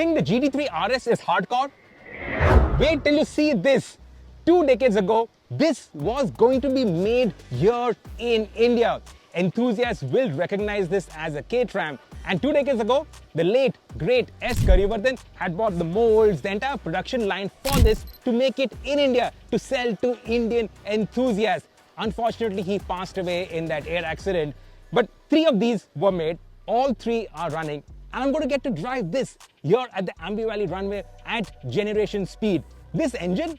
think the GT3 RS is hardcore? Wait till you see this. 2 decades ago, this was going to be made here in India. Enthusiasts will recognize this as a Caterham. And 2 decades ago, the late, great S. Karivardhan had bought the molds, the entire production line for this to make it in India, to sell to Indian enthusiasts. Unfortunately, he passed away in that air accident. But 3 of these were made. All 3 are running. And I'm going to get to drive this here at the Ambi Valley runway at generation speed. This engine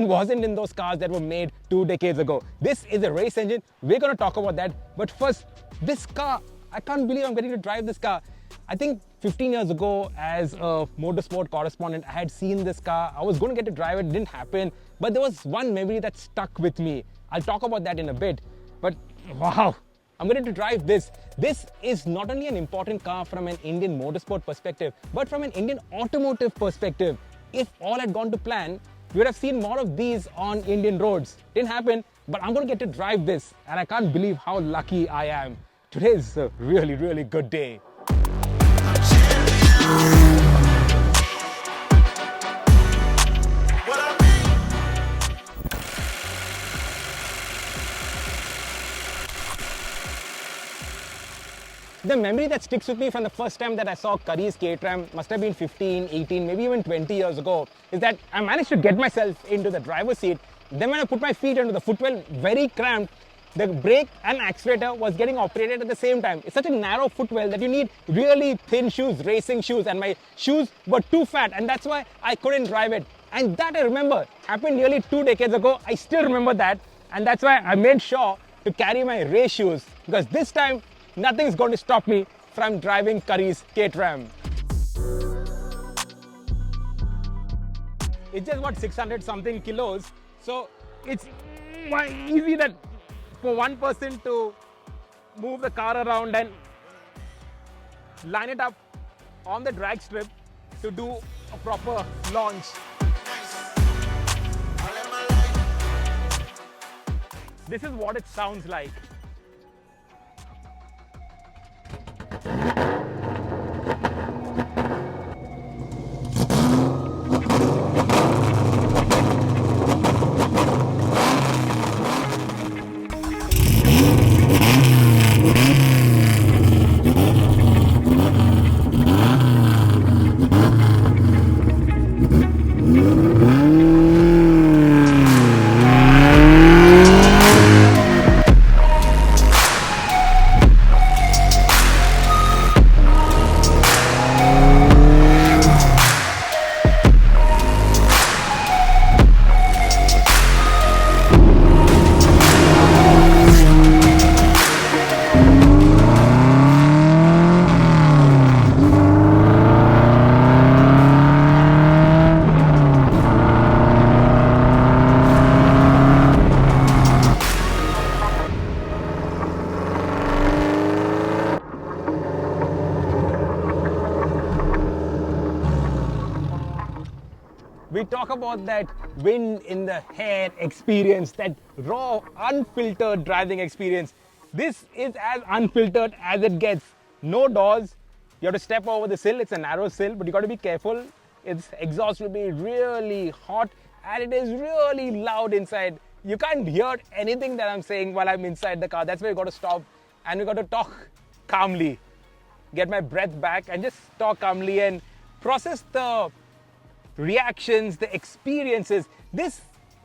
wasn't in those cars that were made 2 decades ago. This is a race engine. We're going to talk about that. But first, this car, I can't believe I'm getting to drive this car. I think 15 years ago, as a motorsport correspondent, I had seen this car. I was going to get to drive it. It didn't happen. But there was one memory that stuck with me. I'll talk about that in a bit. But wow, I'm going to drive this. This is not only an important car from an Indian motorsport perspective, but from an Indian automotive perspective. If all had gone to plan, we would have seen more of these on Indian roads. Didn't happen, but I'm going to get to drive this, and I can't believe how lucky I am. Today is a really, really good day. The memory that sticks with me from the first time that I saw Kari's Caterham, must have been 15, 18, maybe even 20 years ago, is that I managed to get myself into the driver's seat. Then when I put my feet into the footwell, very cramped, the brake and accelerator was getting operated at the same time. It's such a narrow footwell that you need really thin shoes, racing shoes, and my shoes were too fat, and that's why I couldn't drive it. And that I remember happened nearly 2 decades ago. I still remember that, and that's why I made sure to carry my race shoes, because this time nothing's going to stop me from driving Kari's Caterham. It's just what, 600 something kilos, so it's easy that for one person to move the car around and line it up on the drag strip to do a proper launch. This is what it sounds like. We talk about that wind in the hair experience, that raw, unfiltered driving experience. This is as unfiltered as it gets. No doors. You have to step over the sill. It's a narrow sill, but you got to be careful. Its exhaust will be really hot and it is really loud inside. You can't hear anything that I'm saying while I'm inside the car. That's why you got to stop and we got to talk calmly. Get my breath back and just talk calmly and process the reactions, the experiences. This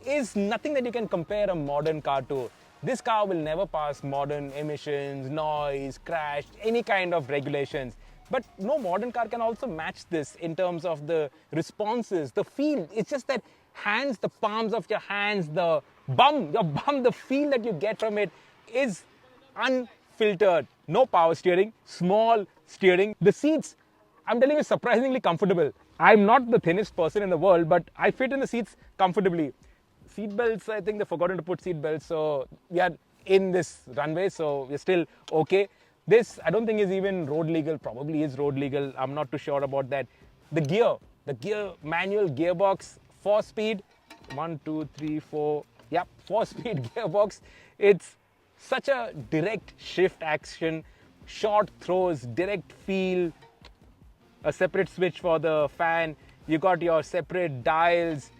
is nothing that you can compare a modern car to. This car will never pass modern emissions, noise, crash, any kind of regulations. But no modern car can also match this in terms of the responses, the feel. It's just that hands, the palms of your hands, the bum, the feel that you get from it is unfiltered. No power steering, small steering. The seats, I'm telling you, surprisingly comfortable. I'm not the thinnest person in the world, but I fit in the seats comfortably. Seat belts, I think they've forgotten to put seat belts, so we are in this runway, so we're still okay. This, I don't think is even road legal, probably is road legal. I'm not too sure about that. The gear manual gearbox, 4-speed, 1, 2, 3, 4, yep, 4-speed gearbox. It's such a direct shift action, short throws, direct feel. a separate switch for the fan, you got your separate dials.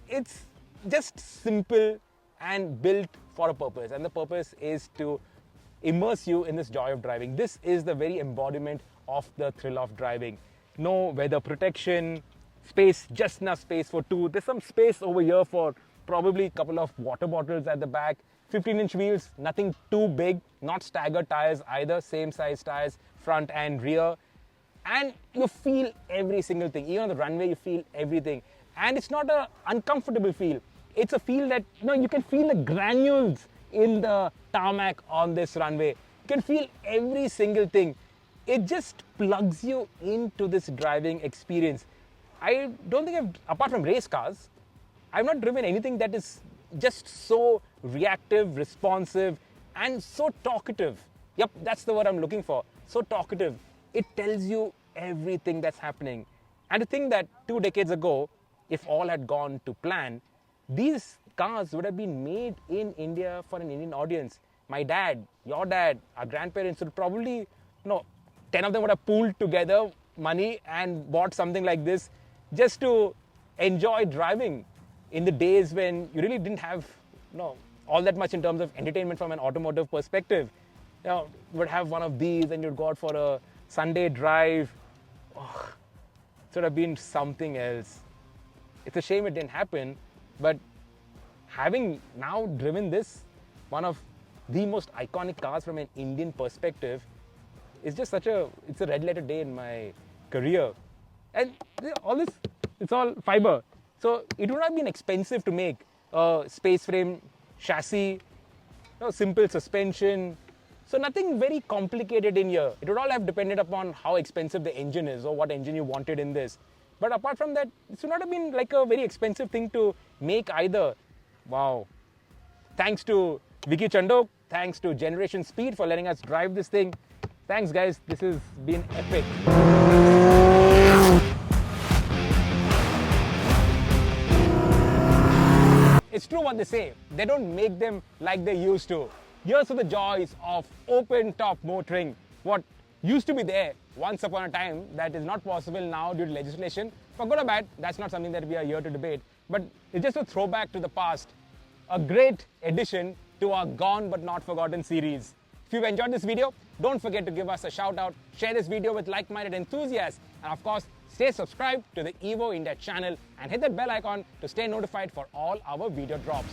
It's just simple and built for a purpose, and the purpose is to immerse you in this joy of driving. This is the very embodiment of the thrill of driving. No weather protection, space, just enough space for two. There's some space over here for probably a couple of water bottles at the back. 15-inch wheels, nothing too big, not staggered tires either, same size tires, front and rear. And you feel every single thing. Even on the runway, you feel everything. And it's not an uncomfortable feel. It's a feel that, you can feel the granules in the tarmac on this runway. You can feel every single thing. It just plugs you into this driving experience. I don't think apart from race cars, I've not driven anything that is just so reactive, responsive, and so talkative. Yep, that's the word I'm looking for. So talkative. It tells you everything that's happening. And to think that 2 decades ago, if all had gone to plan, these cars would have been made in India for an Indian audience. My dad, your dad, our grandparents would probably, 10 of them would have pooled together money and bought something like this just to enjoy driving in the days when you really didn't have all that much in terms of entertainment from an automotive perspective. You would have one of these and you'd go out for a Sunday drive. Oh, it would have been something else. It's a shame it didn't happen, but having now driven this, one of the most iconic cars from an Indian perspective, is just it's a red letter day in my career. And all this, it's all fiber. So it would have been expensive to make a space frame chassis, simple suspension. So nothing very complicated in here. It would all have depended upon how expensive the engine is or what engine you wanted in this. But apart from that, it would not have been like a very expensive thing to make either. Wow. Thanks to Vicky Chandok, thanks to Generation Speed for letting us drive this thing. Thanks guys, this has been epic. It's true what they say, they don't make them like they used to. Here's to the joys of open top motoring. What used to be there once upon a time that is not possible now due to legislation. For good or bad, that's not something that we are here to debate. But it's just a throwback to the past. A great addition to our Gone But Not Forgotten series. If you've enjoyed this video, don't forget to give us a shout out, share this video with like-minded enthusiasts, and of course, stay subscribed to the Evo India channel and hit that bell icon to stay notified for all our video drops.